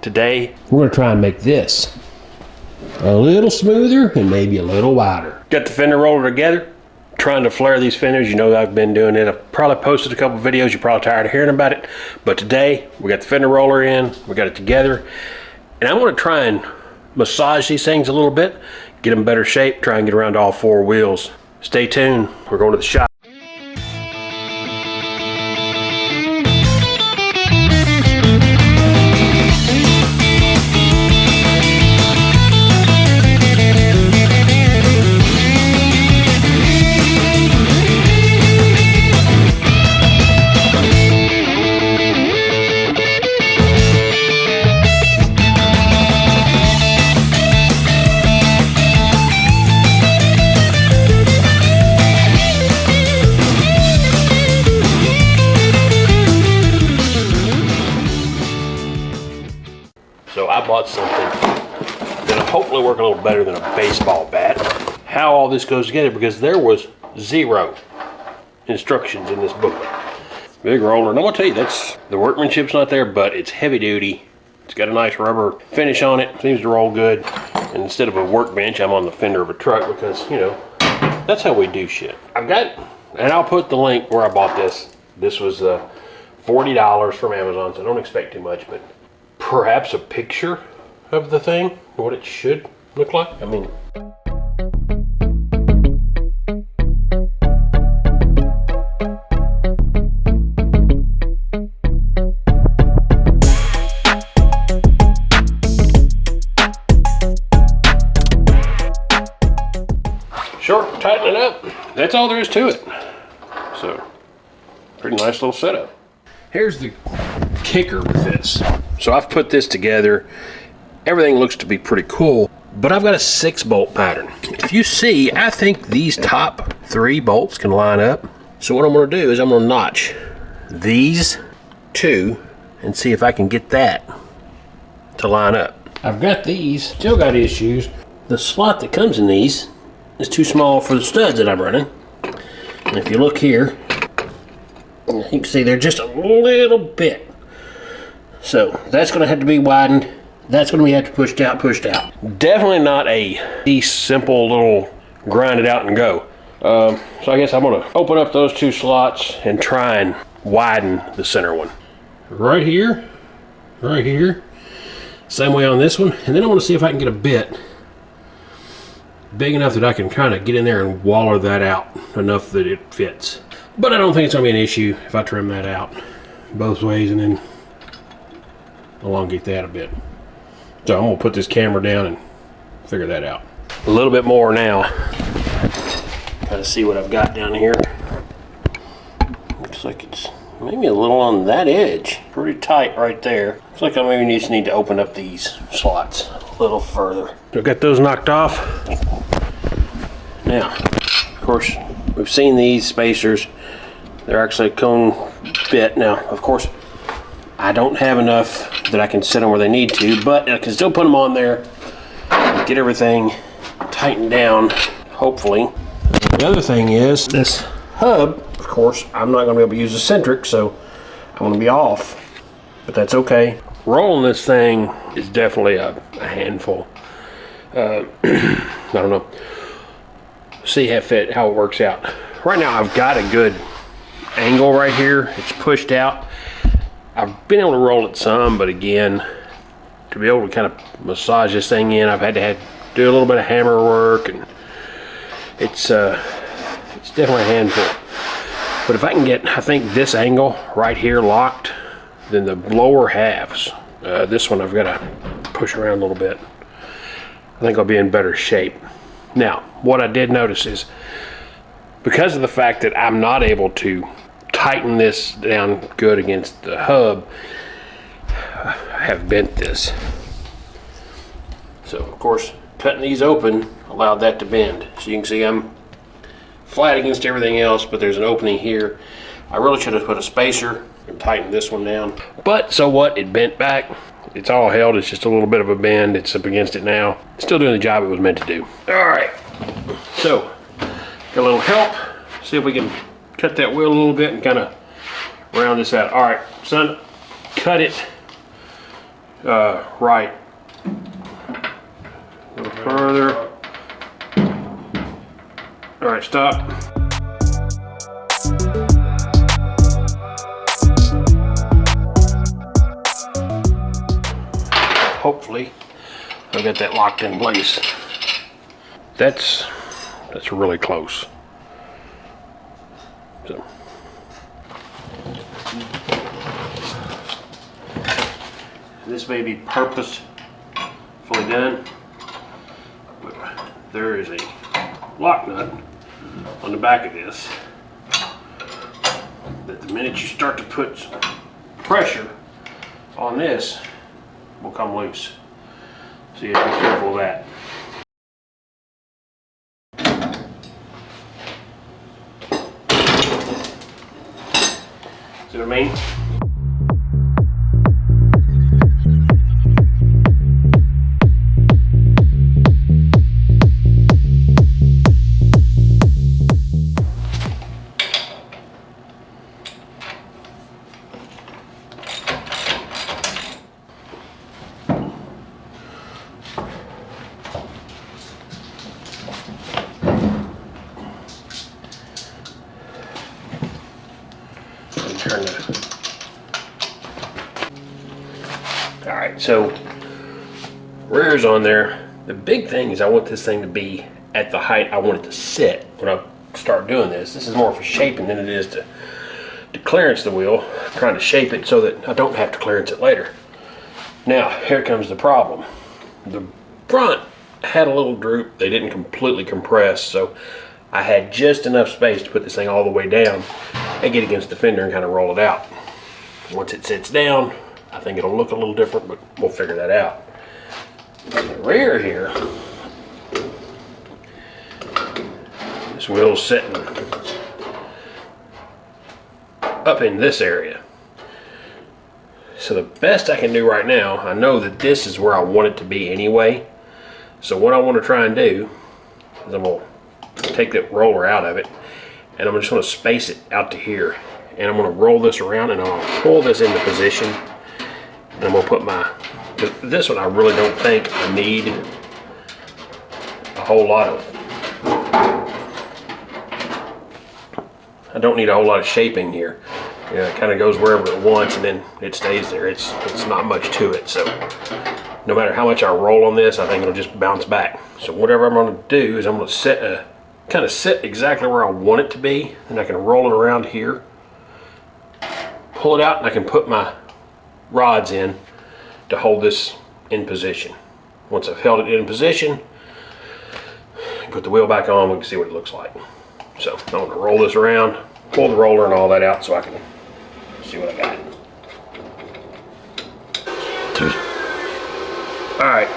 Today, we're gonna try and make this a little smoother and maybe a little wider. Got the fender roller together, trying to flare these fenders. You know I've been doing it. I've probably posted a couple videos. You're probably tired of hearing about it. But today, we got the fender roller in, we got it together, and I want to try and massage these things a little bit, get them in better shape, try and get around to all four wheels. Stay tuned, we're going to the shop. So I bought something that'll hopefully work a little better than a baseball bat. How all this goes together, because there was zero instructions in this booklet. Big roller, and I'm gonna tell you, that's the workmanship's not there, but it's heavy duty. It's got a nice rubber finish on it, seems to roll good. And instead of a workbench, I'm on the fender of a truck because, you know, that's how we do shit. I've got, and I'll put the link where I bought this. This was $40 from Amazon, so don't expect too much, but perhaps a picture of the thing, what it should look like. I mean, short, tighten it up. That's all there is to it. So, pretty nice little setup. Here's the kicker with this. So I've put this together. Everything looks to be pretty cool, but I've got a 6-bolt pattern. If you see, I think these top 3 bolts can line up. So what I'm gonna do is I'm gonna notch these 2 and see if I can get that to line up. I've got these, still got issues. The slot that comes in these is too small for the studs that I'm running. And if you look here, you can see they're just a little bit. So that's going to have to be widened. That's going to have to be pushed out. Definitely not a simple little grind it out and go. So I guess I'm going to open up those 2 slots and try and widen the center one. Right here. Same way on this one. And then I want to see if I can get a bit big enough that I can kind of get in there and waller that out enough that it fits. But I don't think it's going to be an issue if I trim that out both ways and then elongate that a bit. So I'm gonna put this camera down and figure that out. A little bit more now. Kind of see what I've got down here. Looks like it's maybe a little on that edge. Pretty tight right there. Looks like I maybe just need to open up these slots a little further. So I've got those knocked off. Now, of course, we've seen these spacers. They're actually a cone bit. Now, of course, I don't have enough that I can set them where they need to, but I can still put them on there, get everything tightened down, hopefully. The other thing is this hub, of course, I'm not going to be able to use the centric, so I'm going to be off, but that's okay. Rolling this thing is definitely a handful. I don't know. See how it works out. Right now I've got a good angle right here. It's pushed out. I've been able to roll it some, but again, to be able to kind of massage this thing in, I've had to do a little bit of hammer work, and it's definitely a handful. But if I can get, I think, this angle right here locked, then the lower halves, this one I've got to push around a little bit. I think I'll be in better shape. Now, what I did notice is, because of the fact that I'm not able to tighten this down good against the hub, I have bent this. So, of course, cutting these open allowed that to bend. So you can see I'm flat against everything else, but there's an opening here. I really should have put a spacer and tightened this one down. But so what? It bent back. It's all held. It's just a little bit of a bend. It's up against it now. Still doing the job it was meant to do. All right. So, got a little help. See if we can cut that wheel a little bit and kind of round this out. All right, son, cut it. Right. A little further. All right, stop. Hopefully, I've got that locked in place. That's really close. So. This may be purposefully done, but there is a lock nut on the back of this that the minute you start to put pressure on this will come loose. So you have to be careful of that. See what I mean? Alright, so rear's on there. The big thing is I want this thing to be at the height I want it to sit when I start doing this. This is more for shaping than it is to clearance the wheel. I'm trying to shape it so that I don't have to clearance it later. Now, here comes the problem. The front had a little droop. They didn't completely compress, so I had just enough space to put this thing all the way down and get against the fender and kind of roll it out. Once it sits down, I think it'll look a little different, but we'll figure that out. The rear here, this wheel's sitting up in this area. So the best I can do right now, I know that this is where I want it to be anyway. So what I want to try and do is I'm going to take that roller out of it, and I'm just going to space it out to here. And I'm going to roll this around, and I'm going to pull this into position. And I'm going to put my, this one I really don't think I need a whole lot of, I don't need a whole lot of shaping here. You know, it kind of goes wherever it wants and then it stays there. It's not much to it. So no matter how much I roll on this, I think it'll just bounce back. So whatever I'm going to do is I'm going to kind of sit exactly where I want it to be, and I can roll it around here, pull it out, and I can put my rods in to hold this in position. Once I've held it in position, put the wheel back on, we can see what it looks like. So I'm going to roll this around, pull the roller and all that out so I can see what I got. Alright,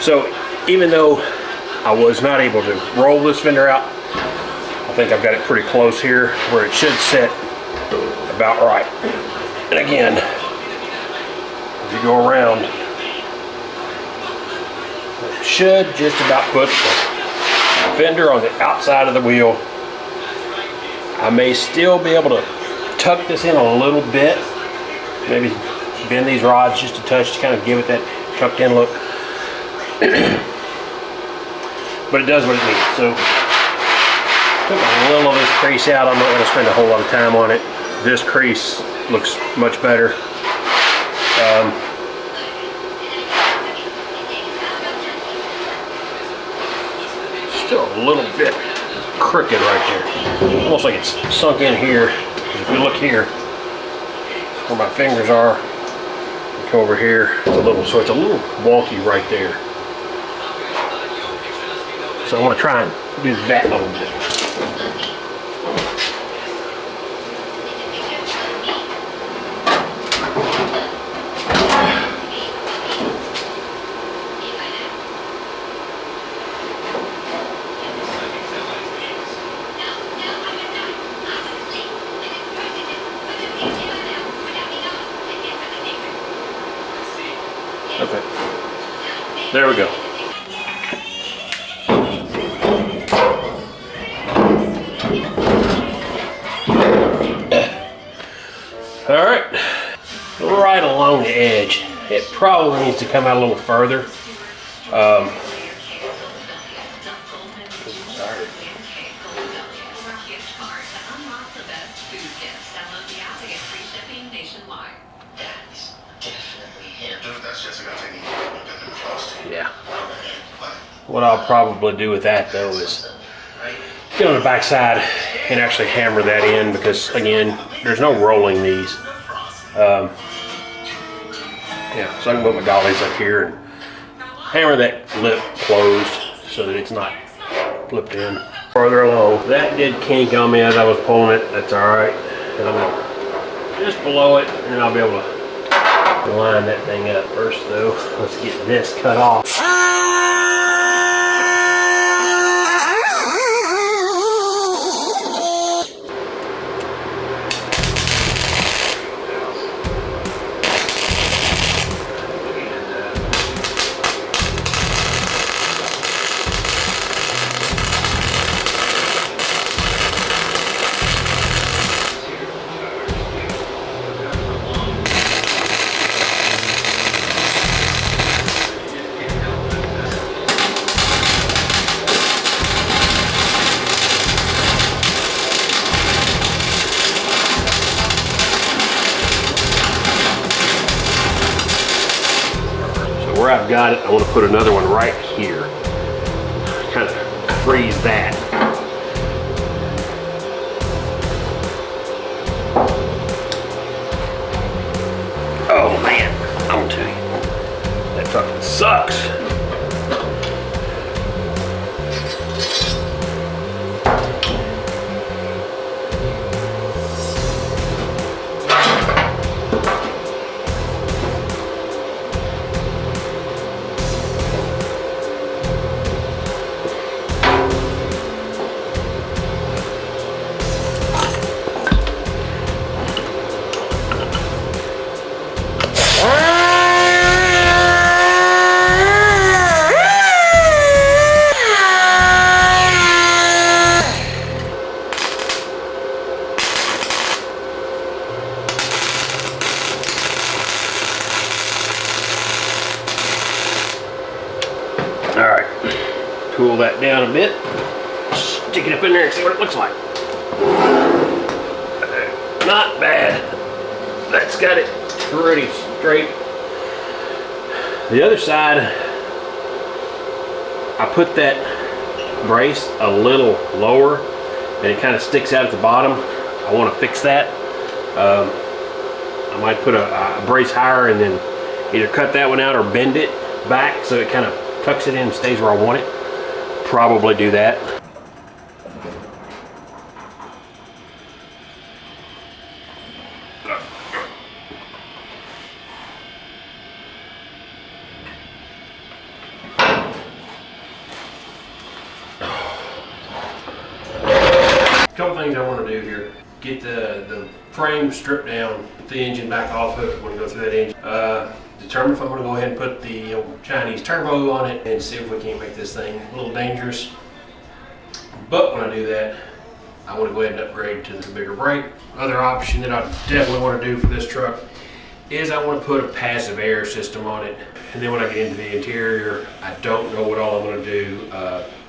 so even though I was not able to roll this fender out, I think I've got it pretty close here where it should sit about right. And again, as you go around, it should just about put the fender on the outside of the wheel. I may still be able to tuck this in a little bit, maybe bend these rods just a touch to kind of give it that tucked in look. But it does what it needs. So took a little of this crease out. I'm not going to spend a whole lot of time on it. This crease looks much better. Still a little bit crooked right there. Almost like it's sunk in here. If you look here, where my fingers are, look over here, it's a little wonky right there. So I want to try and do that a little bit. Okay, there we go. All right, right along the edge. It probably needs to come out a little further. Yeah. What I'll probably do with that though is get on the back side and actually hammer that in, because again, there's no rolling these. Yeah, so I can put my dollies up here and hammer that lip closed so that it's not flipped in. Further along, that did kink on me as I was pulling it. That's all right. And I'm gonna just below it, and I'll be able to line that thing up. First though, let's get this cut off. Where I've got it, I want to put another one right here. Kind of freeze that. Oh man, I'm gonna tell you, that fucking sucks. Alright, cool that down a bit. Stick it up in there and see what it looks like. Not bad. That's got it pretty straight. The other side, I put that brace a little lower and it kind of sticks out at the bottom. I want to fix that. I might put a brace higher and then either cut that one out or bend it back so it kind of tucks it in and stays where I want it. Probably do that. Couple things I want to do here. Get the frame stripped down, put the engine back off of it when we go through that engine. Determine if I'm going to go ahead and put the old Chinese turbo on it and see if we can't make this thing a little dangerous. But when I do that, I want to go ahead and upgrade to the bigger brake. Other option that I definitely want to do for this truck is I want to put a passive air system on it. And then when I get into the interior, I don't know what all I'm going to do.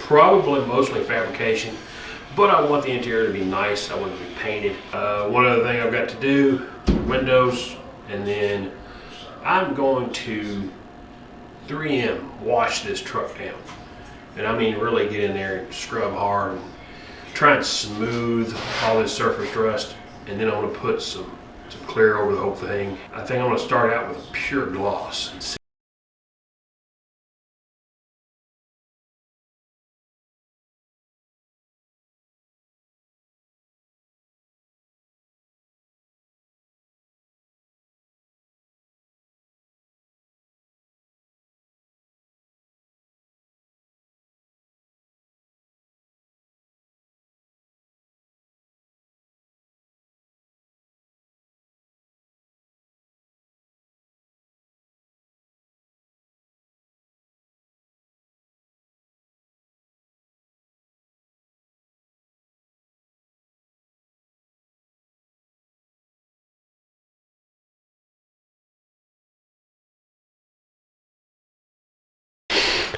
Probably mostly fabrication, but I want the interior to be nice. I want it to be painted. One other thing I've got to do, windows, and then I'm going to 3M wash this truck down. And I mean really get in there and scrub hard and try and smooth all this surface rust. And then I'm going to put some clear over the whole thing. I think I'm going to start out with pure gloss.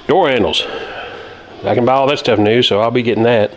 Door handles. I can buy all that stuff new, so I'll be getting that.